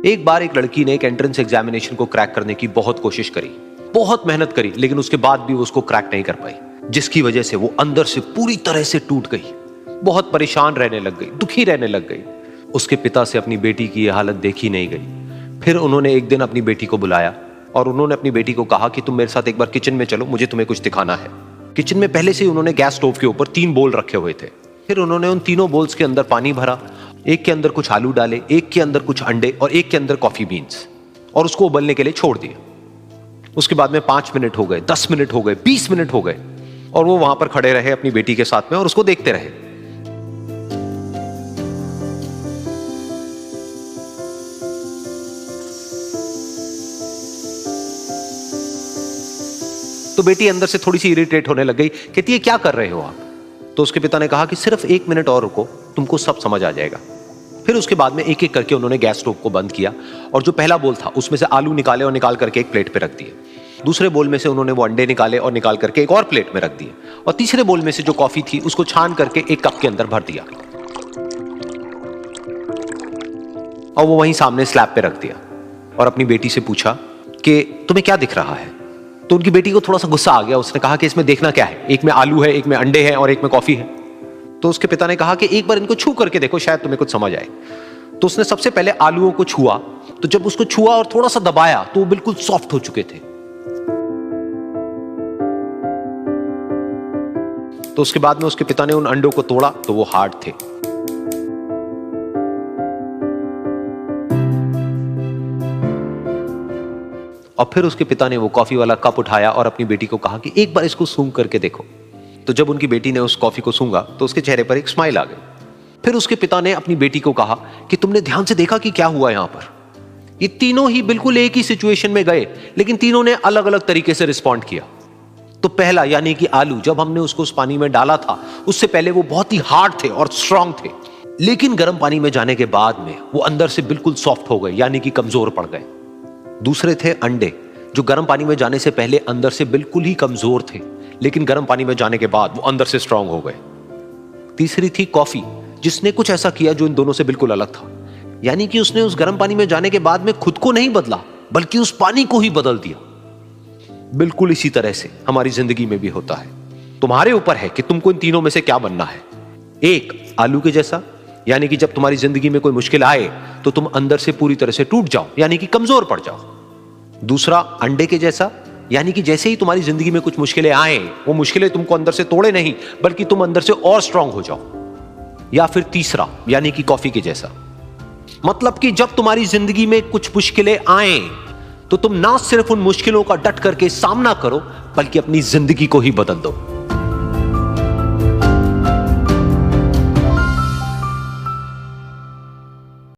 एक बार एक लड़की ने एक एंट्रेंस एग्जामिनेशन को क्रैक करने की बहुत कोशिश करी, बहुत मेहनत करी, लेकिन उसके बाद भी वो उसको क्रैक नहीं कर पाई, जिसकी वजह से वो अंदर से पूरी तरह से टूट गई, बहुत परेशान रहने लग गई, दुखी रहने लग गई। उसके पिता से अपनी बेटी की यह हालत देखी नहीं गई। फिर उन्होंने एक दिन अपनी बेटी को बुलाया और उन्होंने अपनी बेटी को कहा कि तुम मेरे साथ एक बार किचन में चलो, मुझे तुम्हें कुछ दिखाना है। किचन में पहले से ही उन्होंने गैस स्टोव के ऊपर 3 बोल रखे हुए थे। फिर उन्होंने उन तीनों बोल्स के अंदर पानी भरा, एक के अंदर कुछ आलू डाले, एक के अंदर कुछ अंडे और एक के अंदर कॉफी बीन्स, और उसको उबलने के लिए छोड़ दिया। उसके बाद में 5 मिनट हो गए, 10 मिनट हो गए, 20 मिनट हो गए, और वो वहां पर खड़े रहे अपनी बेटी के साथ में और उसको देखते रहे। तो बेटी अंदर से थोड़ी सी इरिटेट होने लग गई, कहती है क्या कर रहे हो आप? तो उसके पिता ने कहा कि सिर्फ 1 मिनट और रुको, तुमको सब समझ आ जाएगा। फिर उसके बाद में एक एक करके उन्होंने गैस स्टोव को बंद किया और जो पहला बोल था उसमें से आलू निकाले और निकाल करके एक प्लेट पे रख दिए। दूसरे बोल में से उन्होंने वो अंडे निकाले और निकाल करके एक और प्लेट में रख दिए, और तीसरे बोल में से जो कॉफी थी उसको छान करके एक कप के अंदर भर दिया और वो वहीं सामने स्लैब पे रख दिया और अपनी बेटी से पूछा कि तुम्हें क्या दिख रहा है? तो उनकी बेटी को थोड़ा सा गुस्सा आ गया। उसने कहा कि इसमें देखना क्या है, एक में आलू है, एक में अंडे हैं और एक में कॉफी है। तो उसके पिता ने कहा कि एक बार इनको छू करके देखो, शायद तुम्हें कुछ समझ आए। तो उसने सबसे पहले आलूओं को छुआ, तो जब उसको छुआ और थोड़ा सा दबाया तो वो बिल्कुल सॉफ्ट हो चुके थे। तो उसके बाद में उसके पिता ने उन अंडों को तोड़ा तो वो हार्ड थे। और फिर उसके पिता ने वो कॉफी वाला कप उठाया और अपनी बेटी को कहा कि एक बार इसको सूंघ करके देखो। तो जब उनकी बेटी ने उस कॉफी को सूंघा तो उसके चेहरे पर एक स्माइल आ गई। फिर उसके पिता ने अपनी बेटी को कहा कि तुमने ध्यान से देखा कि क्या हुआ यहां पर? ये तीनों ही बिल्कुल एक ही सिचुएशन में गए, लेकिन तीनों ने अलग अलग तरीके से रिस्पॉन्ड किया। तो पहला यानी कि आलू, जब हमने उसको उस पानी में डाला था उससे पहले वो बहुत ही हार्ड थे और स्ट्रांग थे, लेकिन गर्म पानी में जाने के बाद में वो अंदर से बिल्कुल सॉफ्ट हो गए, यानी कि कमजोर पड़ गए। दूसरे थे अंडे, जो गर्म पानी में जाने से पहले अंदर से बिल्कुल ही कमजोर थे, लेकिन गर्म पानी में जाने के बाद वो अंदर से स्ट्रांग हो गए। तीसरी थी कॉफी, जिसने कुछ ऐसा किया जो इन दोनों से बिल्कुल अलग था, यानी कि उसने उस गर्म पानी में जाने के बाद में खुद को नहीं बदला, बल्कि उस पानी को ही बदल दिया। बिल्कुल इसी तरह से हमारी जिंदगी में भी होता है। तुम्हारे ऊपर है कि तुमको इन तीनों में से क्या बनना है। एक, आलू के जैसा, यानी कि जब तुम्हारी जिंदगी में कोई मुश्किल आए तो तुम अंदर से पूरी तरह से टूट जाओ, यानी कि कमजोर पड़ जाओ। दूसरा, अंडे के जैसा, यानी कि जैसे ही तुम्हारी जिंदगी में कुछ मुश्किलें आए, वो मुश्किलें तुमको अंदर से तोड़े नहीं, बल्कि तुम अंदर से और स्ट्रांग हो जाओ। या फिर तीसरा, यानी कि कॉफी के जैसा, मतलब कि जब तुम्हारी जिंदगी में कुछ मुश्किलें आए तो तुम ना सिर्फ उन मुश्किलों का डट करके सामना करो, बल्कि अपनी जिंदगी को ही बदल दो।